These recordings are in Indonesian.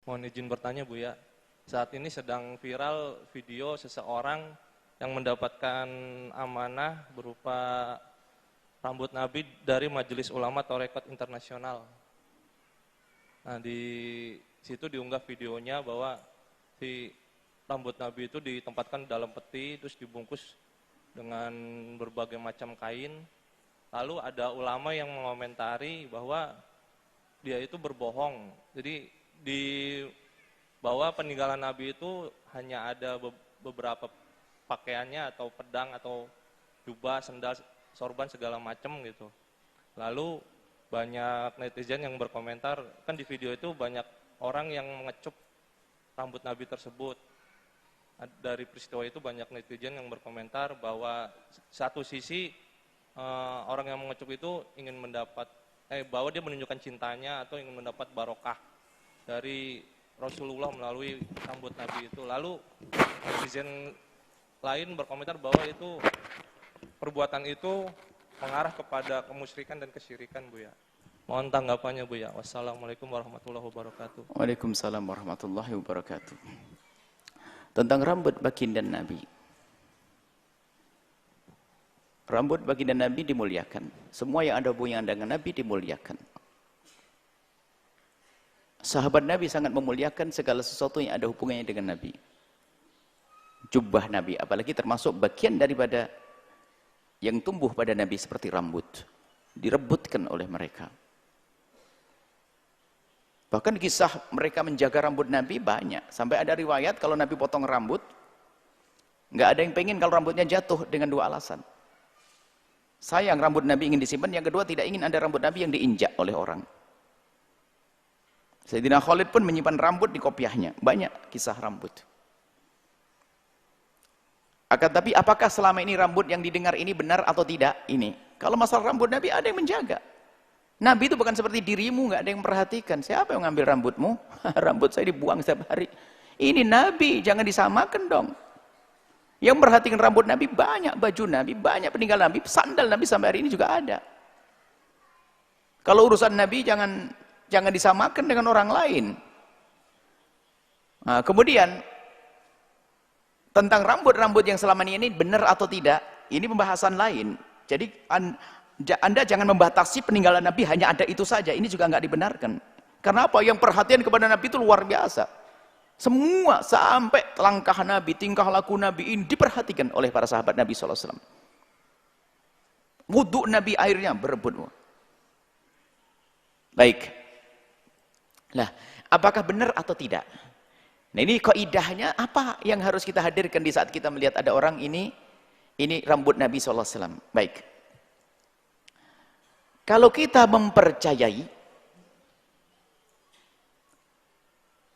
Mohon izin bertanya Bu ya. Saat ini sedang viral video seseorang yang mendapatkan amanah berupa rambut Nabi dari Majelis Ulama Tarekat Internasional. Nah, di situ diunggah videonya bahwa si rambut Nabi itu ditempatkan dalam peti, terus dibungkus dengan berbagai macam kain. Lalu ada ulama yang mengomentari bahwa dia itu berbohong. Jadi bahwa peninggalan Nabi itu hanya ada beberapa pakaiannya atau pedang atau jubah, sendal, sorban segala macam gitu. Lalu banyak netizen yang berkomentar, kan di video itu banyak orang yang mengecup rambut Nabi tersebut. Dari peristiwa itu banyak netizen yang berkomentar bahwa satu sisi orang yang mengecup itu ingin bahwa dia menunjukkan cintanya atau ingin mendapat barokah dari Rasulullah melalui rambut Nabi itu. Lalu netizen lain berkomentar bahwa itu perbuatan itu mengarah kepada kemusyrikan dan kesyirikan Bu ya. Mohon tanggapannya Bu ya. Wassalamualaikum warahmatullahi wabarakatuh. Waalaikumsalam warahmatullahi wabarakatuh. Tentang rambut baginda Nabi. Rambut baginda Nabi dimuliakan. Semua yang ada hubungan dengan Nabi dimuliakan. Sahabat Nabi sangat memuliakan segala sesuatu yang ada hubungannya dengan Nabi. Jubah Nabi, apalagi termasuk bagian daripada yang tumbuh pada Nabi seperti rambut. Direbutkan oleh mereka. Bahkan kisah mereka menjaga rambut Nabi banyak. Sampai ada riwayat kalau Nabi potong rambut, nggak ada yang pengen kalau rambutnya jatuh dengan dua alasan. Sayang rambut Nabi ingin disimpan, yang kedua tidak ingin ada rambut Nabi yang diinjak oleh orang. Sayyidina Khalid pun menyimpan rambut di kopiahnya. Banyak kisah rambut. Akan tapi apakah selama ini rambut yang didengar ini benar atau tidak? Ini. Kalau masalah rambut Nabi ada yang menjaga. Nabi itu bukan seperti dirimu, nggak ada yang memperhatikan. Siapa yang ngambil rambutmu? Rambut saya dibuang setiap hari. Ini Nabi, jangan disamakan dong. Yang memperhatikan rambut Nabi banyak, baju Nabi banyak, peninggalan Nabi, sandal Nabi sampai hari ini juga ada. Kalau urusan Nabi jangan disamakan dengan orang lain. Nah, kemudian tentang rambut-rambut yang selama ini benar atau tidak, ini pembahasan lain. Jadi Anda jangan membatasi peninggalan Nabi hanya ada itu saja. Ini juga nggak dibenarkan. Karena apa? Yang perhatian kepada Nabi itu luar biasa. Semua sampai langkah Nabi, tingkah laku Nabi ini diperhatikan oleh para sahabat Nabi SAW. Wudhu Nabi airnya berebut. Baik. Nah, apakah benar atau tidak? Nah, ini kaidahnya apa yang harus kita hadirkan di saat kita melihat ada orang ini rambut Nabi SAW. Baik. Kalau kita mempercayai,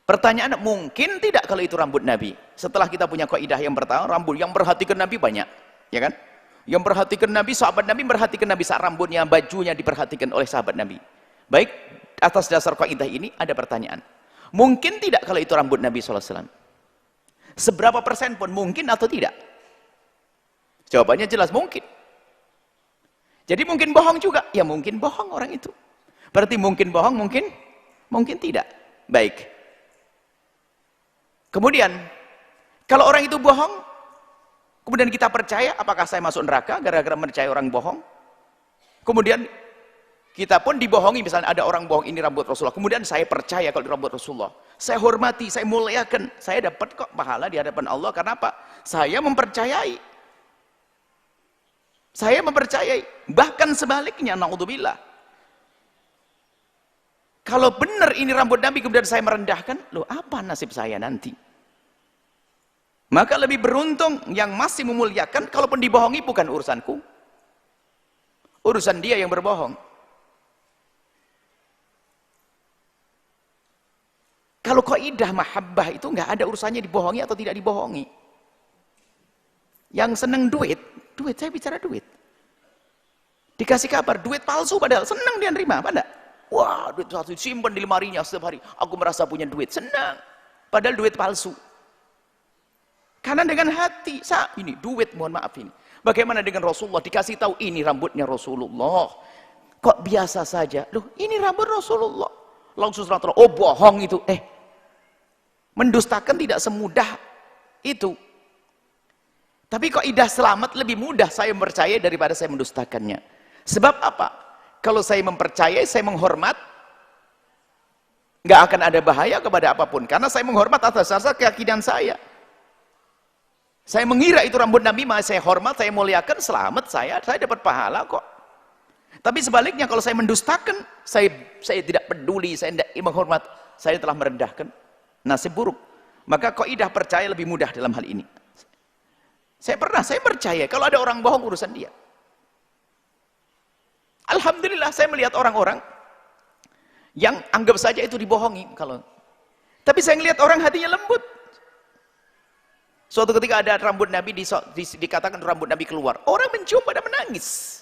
pertanyaan mungkin tidak kalau itu rambut Nabi. Setelah kita punya kaidah yang pertama, rambut yang perhatikan Nabi banyak, ya kan? Yang perhatikan Nabi, sahabat Nabi perhatikan Nabi saat rambutnya, bajunya diperhatikan oleh sahabat Nabi. Baik, atas dasar kaidah ini ada pertanyaan. Mungkin tidak kalau itu rambut Nabi SAW? Seberapa persen pun mungkin atau tidak? Jawabannya jelas mungkin. Jadi mungkin bohong juga? Ya mungkin bohong orang itu. Berarti mungkin bohong, mungkin tidak. Baik. Kemudian, kalau orang itu bohong, kemudian kita percaya, apakah saya masuk neraka gara-gara percaya orang bohong? Kemudian, kita pun dibohongi, misalnya ada orang bohong ini rambut Rasulullah, kemudian saya percaya kalau rambut Rasulullah, saya hormati, saya muliakan, saya dapat kok pahala di hadapan Allah. Karena apa? Saya mempercayai, bahkan sebaliknya, naudzubillah. Kalau benar ini rambut Nabi kemudian saya merendahkan, loh apa nasib saya nanti? Maka lebih beruntung yang masih memuliakan, kalaupun dibohongi bukan urusanku, urusan dia yang berbohong. Kalau kaidah mahabbah itu nggak ada urusannya dibohongi atau tidak dibohongi. Yang seneng duit, saya bicara duit. Dikasih kabar, duit palsu padahal senang dia nerima, apa enggak? Wah, duit palsu simpan di lemarinya setiap hari. Aku merasa punya duit, senang. Padahal duit palsu. Karena dengan hati, ini duit, mohon maaf ini. Bagaimana dengan Rasulullah? Dikasih tahu ini rambutnya Rasulullah. Kok biasa saja? Loh, ini rambut Rasulullah. Langsung oh bohong itu. Mendustakan tidak semudah itu. Tapi kaidah selamat lebih mudah saya mempercayai daripada saya mendustakannya. Sebab apa? Kalau saya mempercayai, saya menghormat, nggak akan ada bahaya kepada apapun. Karena saya menghormat atas dasar keyakinan saya. Saya mengira itu rambut Nabi, saya hormat, saya muliakan, selamat saya dapat pahala kok. Tapi sebaliknya kalau saya mendustakan, saya tidak peduli, saya tidak menghormat, saya telah merendahkan. Nasib buruk. Maka kaidah percaya lebih mudah dalam hal ini. Saya percaya kalau ada orang bohong urusan dia. Alhamdulillah saya melihat orang-orang yang anggap saja itu dibohongi tapi saya melihat orang hatinya lembut. Suatu ketika ada rambut Nabi dikatakan rambut Nabi keluar. Orang mencium pada menangis.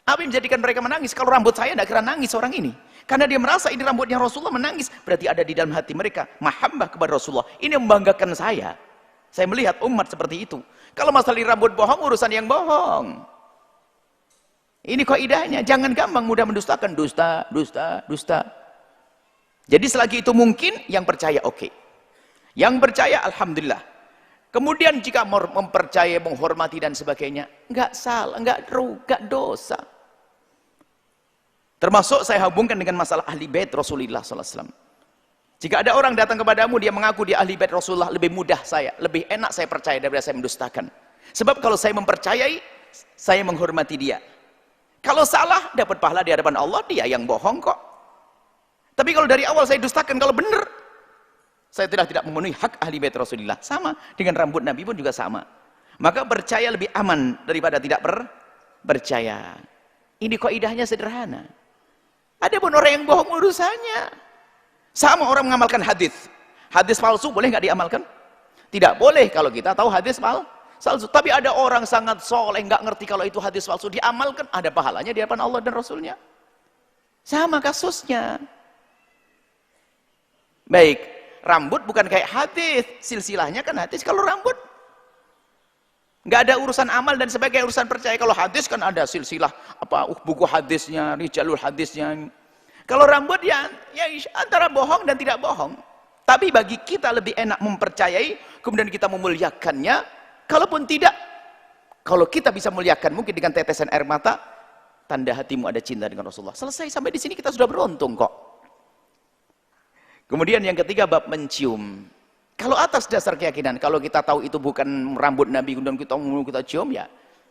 Apa yang menjadikan mereka menangis? Kalau rambut saya tidak kira nangis orang ini. Karena dia merasa ini rambutnya Rasulullah menangis. Berarti ada di dalam hati mereka mahabbah kepada Rasulullah. Ini yang membanggakan saya. Saya melihat umat seperti itu. Kalau masalah rambut bohong, urusan yang bohong. Ini kaidahnya. Jangan gampang mudah mendustakan. Dusta. Jadi selagi itu mungkin, yang percaya oke. Yang percaya alhamdulillah. Kemudian jika mempercayai, menghormati dan sebagainya, enggak salah, enggak dosa. Termasuk saya hubungkan dengan masalah ahli bait Rasulullah SAW. Jika ada orang datang kepadamu, dia mengaku dia ahli bait Rasulullah, lebih mudah saya, lebih enak saya percaya daripada saya mendustakan. Sebab kalau saya mempercayai, saya menghormati dia. Kalau salah, dapat pahala di hadapan Allah, dia yang bohong kok. Tapi kalau dari awal saya dustakan, kalau benar, saya tidak memenuhi hak ahli bait Rasulullah. Sama, dengan rambut Nabi pun juga sama. Maka percaya lebih aman daripada tidak percaya. Ini kaidahnya sederhana. Ada pun orang yang bohong urusannya. Sama orang mengamalkan hadis. Hadis palsu boleh nggak diamalkan? Tidak boleh kalau kita tahu hadis palsu. Tapi ada orang sangat soleh nggak ngerti kalau itu hadis palsu, diamalkan, ada pahalanya di hadapan Allah dan Rasulnya. Sama kasusnya. Baik, rambut bukan kayak hadis, silsilahnya kan hadis. Kalau rambut nggak ada urusan amal dan sebagai urusan percaya. Kalau hadis kan ada silsilah buku hadisnya, rijalul hadisnya. Kalau rambut ya antara bohong dan tidak bohong. Tapi bagi kita lebih enak mempercayai, kemudian kita memuliakannya. Kalaupun tidak, kalau kita bisa muliakan mungkin dengan tetesan air mata, tanda hatimu ada cinta dengan Rasulullah. Selesai, sampai di sini kita sudah beruntung kok. Kemudian yang ketiga, bab mencium. Kalau atas dasar keyakinan, kalau kita tahu itu bukan rambut Nabi, kemudian kita cium, ya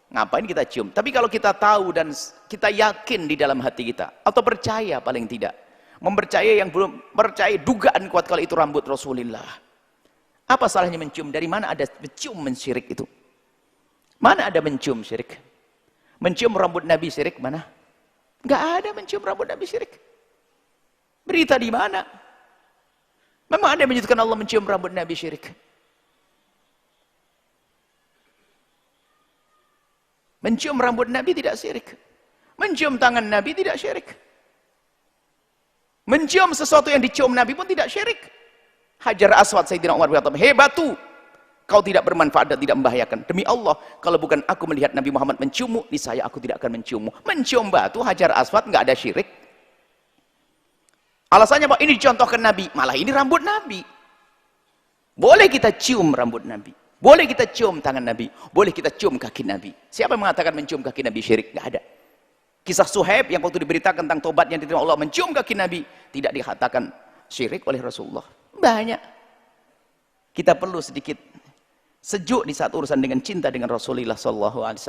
ngapain kita cium? Tapi kalau kita tahu dan kita yakin di dalam hati kita, atau percaya paling tidak, mempercayai yang belum percaya, dugaan kuat kalau itu rambut Rasulullah. Apa salahnya mencium? Dari mana ada mencium syirik itu? Mana ada mencium syirik? Mencium rambut Nabi syirik mana? Enggak ada mencium rambut Nabi syirik. Berita di mana? Memang ada yang menyebutkan Allah mencium rambut Nabi syirik? Mencium rambut Nabi tidak syirik. Mencium tangan Nabi tidak syirik. Mencium sesuatu yang dicium Nabi pun tidak syirik. Hajar Aswad Sayyidina Umar berkata, "Hei batu, kau tidak bermanfaat dan tidak membahayakan. Demi Allah, kalau bukan aku melihat Nabi Muhammad menciummu, niscaya aku tidak akan menciummu." Mencium batu, Hajar Aswad, nggak ada syirik. Alasannya Pak, ini dicontohkan Nabi, malah ini rambut Nabi. Boleh kita cium rambut Nabi, boleh kita cium tangan Nabi, boleh kita cium kaki Nabi. Siapa yang mengatakan mencium kaki Nabi syirik? Nggak ada. Kisah Suhaib yang waktu diberitakan tentang tobat yang diterima Allah mencium kaki Nabi, tidak dikatakan syirik oleh Rasulullah. Banyak. Kita perlu sedikit sejuk di saat urusan dengan cinta dengan Rasulullah SAW.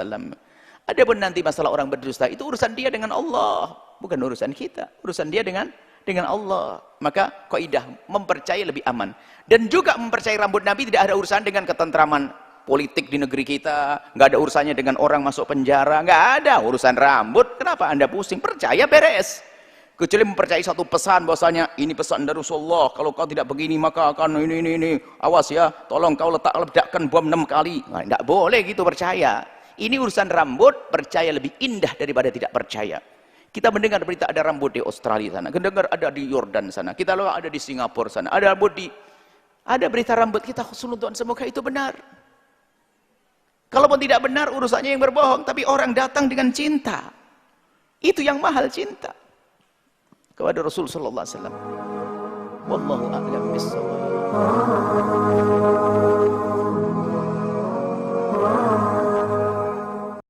Adapun nanti masalah orang berdusta, itu urusan dia dengan Allah, bukan urusan kita. Urusan dia dengan Allah. Maka kaidah mempercayai lebih aman. Dan juga mempercayai rambut Nabi tidak ada urusan dengan ketentraman politik di negeri kita, nggak ada urusannya dengan orang masuk penjara, nggak ada urusan rambut. Kenapa Anda pusing? Percaya beres. Kecuali mempercayai satu pesan bahwasanya ini pesan dari Rasulullah, kalau kau tidak begini maka akan ini. Awas ya, tolong kau ledakkan bom 6 kali. Nah, nggak boleh gitu percaya. Ini urusan rambut, percaya lebih indah daripada tidak percaya. Kita mendengar berita ada rambut di Australia sana, mendengar ada di Yordan sana, kita lalu ada di Singapura sana, ada berita rambut kita khusnudon, semoga itu benar. Kalaupun tidak benar, urusannya yang berbohong, tapi orang datang dengan cinta. Itu yang mahal, cinta kepada Rasul sallallahu alaihi wasallam. Wallahu a'lam bissawab.